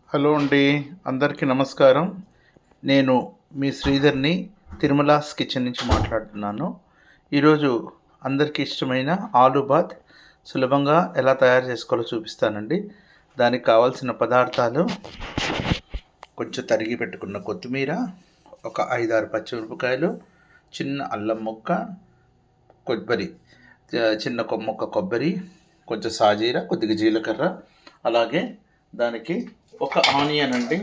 Hello అండి, అందరికీ నమస్కారం. నేను మీ శ్రీధర్ని తిరుమలాస్ కిచెన్ నుంచి మాట్లాడుతున్నాను. ఈరోజు అందరికీ ఇష్టమైన ఆలూ బాత్ సులభంగా ఎలా తయారు చేసుకోవాలో చూపిస్తానండి. దానికి కావాల్సిన పదార్థాలు: కొంచెం తరిగి పెట్టుకున్న కొత్తిమీర, ఒక 5-6 పచ్చిమిరపకాయలు, చిన్న అల్లం ముక్క, కొబ్బరి, చిన్న ముక్క కొబ్బరి, కొంచెం సాజీర, కొద్దిగా జీలకర్ర, అలాగే దానికి ఒక ఆనియన్ అండి,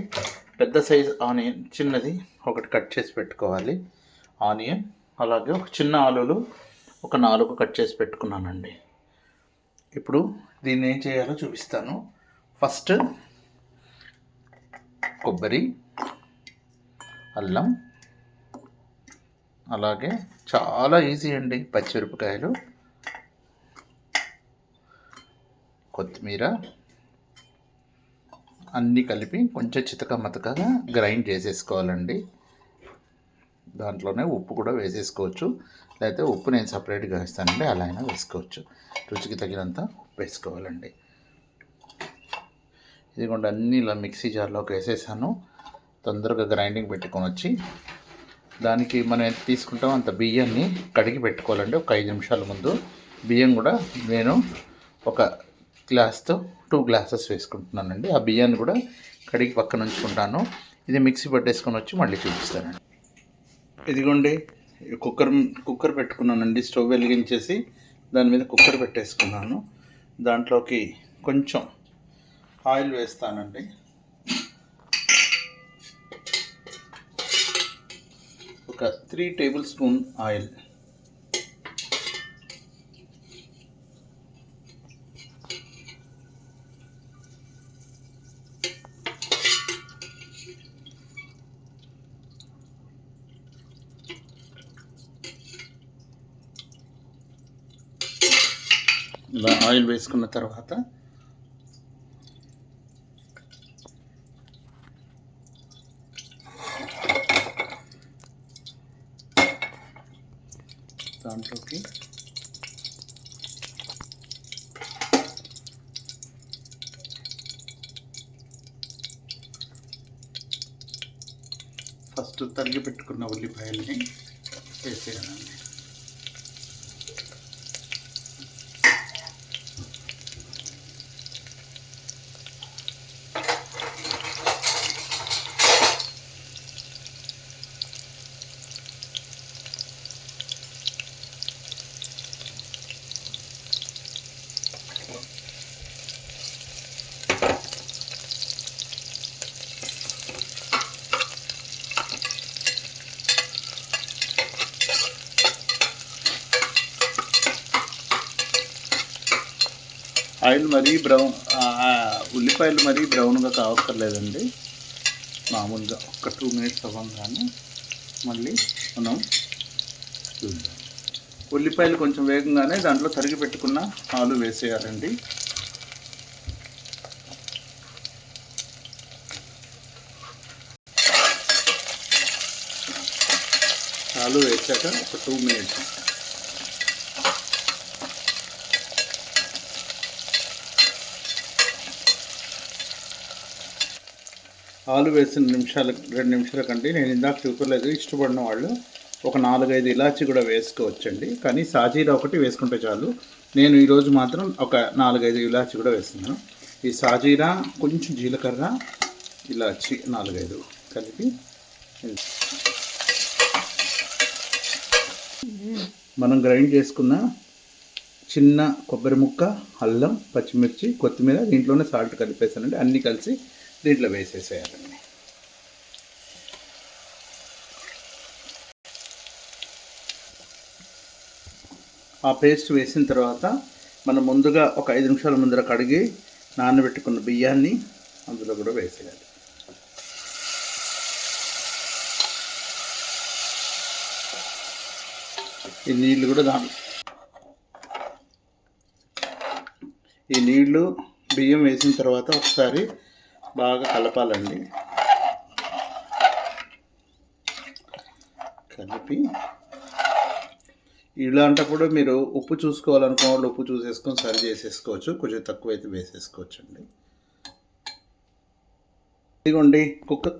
పెద్ద సైజ్ ఆనియన్ చిన్నది ఒకటి కట్ చేసి పెట్టుకోవాలి. ఆనియన్, అలాగే ఒక చిన్న ఆలులు ఒక 4 కట్ చేసి పెట్టుకున్నానండి. ఇప్పుడు దీన్ని ఏం చేయాలో చూపిస్తాను. ఫస్ట్ కొబ్బరి, అల్లం, అలాగే చాలా ఈజీ అండి, పచ్చిమిరపకాయలు, కొత్తిమీర అన్నీ కలిపి కొంచెం చితక మతకగా గ్రైండ్ చేసేసుకోవాలండి. దాంట్లోనే ఉప్పు కూడా వేసేసుకోవచ్చు, లేకపోతే ఉప్పు నేను సపరేట్గా వేస్తానండి, అలా అయినా వేసుకోవచ్చు. రుచికి తగినంత ఉప్పు వేసుకోవాలండి. ఇదిగోండి అన్నీ ఇలా మిక్సీ జార్లోకి వేసేసాను. తొందరగా గ్రైండింగ్ పెట్టుకొని వచ్చి దానికి మనం ఎంత తీసుకుంటామో అంత బియ్యాన్ని కడిగి పెట్టుకోవాలండి. ఒక 5 నిమిషాల ముందు బియ్యం కూడా నేను ఒక గ్లాస్తో 2 గ్లాసెస్ వేసుకుంటున్నానండి. ఆ బియ్యాన్ని కూడా కడిగి పక్కన ఉంచుకుంటాను. ఇది మిక్సీ పట్టేసుకొని వచ్చి మళ్ళీ చూపిస్తానండి. ఇదిగోండి కుక్కర్ పెట్టుకున్నానండి. స్టవ్ వెలిగించేసి దాని మీద కుక్కర్ పెట్టేసుకున్నాను. దాంట్లోకి కొంచెం ఆయిల్ వేస్తానండి. ఒక 3 టేబుల్ స్పూన్ ఆయిల్. ఇలా ఆయిల్ వేసుకున్న తర్వాత దాంట్లోకి ఫస్ట్ తరిగి పెట్టుకున్న ఉల్లిపాయల్ని వేసేయాలండి. ఆయిల్ మరీ ఉల్లిపాయలు మరీ బ్రౌన్గా కావక్కర్లేదండి. మామూలుగా ఒక 2 మినిట్స్ అవ్వగానే మళ్ళీ మనం చూద్దాం. ఉల్లిపాయలు కొంచెం వేగంగానే దాంట్లో తరిగి పెట్టుకున్న ఆలు వేసేయాలండి. ఆలు వేసాక ఒక 2 మినిట్స్ ఆలు వేసిన 2 నిమిషాల కంటే నేను ఇందాక చూపలేదు. ఇష్టపడిన వాళ్ళు ఒక 4-5 ఇలాచి కూడా వేసుకోవచ్చండి, కానీ సాజీరా ఒకటి వేసుకుంటే చాలు. నేను ఈరోజు మాత్రం ఒక 4-5 ఇలాచి కూడా వేస్తున్నాను. ఈ సాజీరా, కొంచెం జీలకర్ర, ఇలాచి 4-5 కలిపి మనం గ్రైండ్ చేసుకున్న చిన్న కొబ్బరి ముక్క, అల్లం, పచ్చిమిర్చి, కొత్తిమీర, దీంట్లోనే సాల్ట్ కలిపేసానండి. అన్నీ కలిసి దీంట్లో వేసేసేయాలండి. ఆ పేస్ట్ వేసిన తర్వాత మనం ముందుగా ఒక 5 నిమిషాల ముందర కడిగి నానబెట్టుకున్న బియ్యాన్ని అందులో కూడా వేసేయాలి. ఈ నీళ్ళు కూడా ఈ నీళ్ళు బియ్యం వేసిన తర్వాత ఒకసారి బాగా కలపాలండి. కలిపి ఇలాంటప్పుడు మీరు ఉప్పు చూసుకోవాలనుకున్న వాళ్ళు ఉప్పు చూసేసుకొని సరి చేసేసుకోవచ్చు. కొంచెం తక్కువైతే వేసేసుకోవచ్చు అండి. ఇదిగోండి కుక్కర్.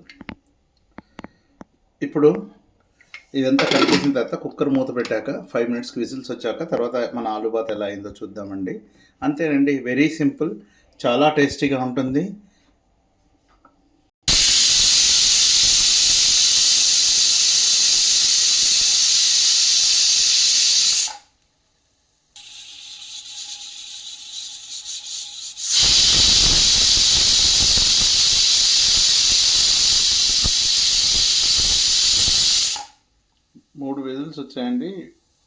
ఇప్పుడు ఇదంతా కలిపేసిన తర్వాత కుక్కర్ మూత పెట్టాక 5 మినిట్స్కి విజిల్స్ వచ్చాక తర్వాత మన ఆలు బాత్ ఎలా అయిందో చూద్దామండి. అంతేనండి, వెరీ సింపుల్, చాలా టేస్టీగా ఉంటుంది. మూడు విజిల్స్ వచ్చాయండి.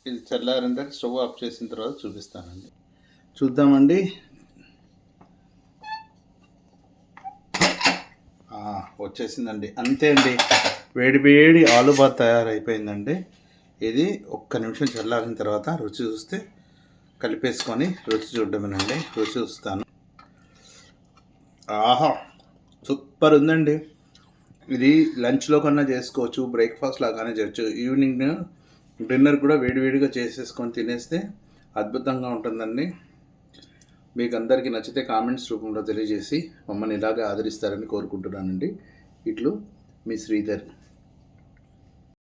ఇది చల్లారంటే స్టవ్ ఆఫ్ చేసిన తర్వాత చూపిస్తానండి. చూద్దామండి. వచ్చేసిందండి. అంతే అండి, వేడి వేడి ఆలు బాత్ తయారైపోయిందండి. ఇది ఒక్క నిమిషం చల్లారిన తర్వాత రుచి చూస్తే కలిపేసుకొని రుచి చూడమేనండి. రుచి చూస్తాను. ఆహా, సూపర్ ఉందండి. ఇది లంచ్లో కన్నా చేసుకోవచ్చు, బ్రేక్ఫాస్ట్ లాగానే చేయొచ్చు, ఈవినింగ్ డిన్నర్ కూడా వేడివేడిగా చేసేసుకొని తినేస్తే అద్భుతంగా ఉంటుందండి. మీకు అందరికీ నచ్చితే కామెంట్స్ రూపంలో తెలియజేసి మమ్మల్ని ఇలాగే ఆదరిస్తారని కోరుకుంటున్నానండి. ఇట్లు మీ శ్రీధర్.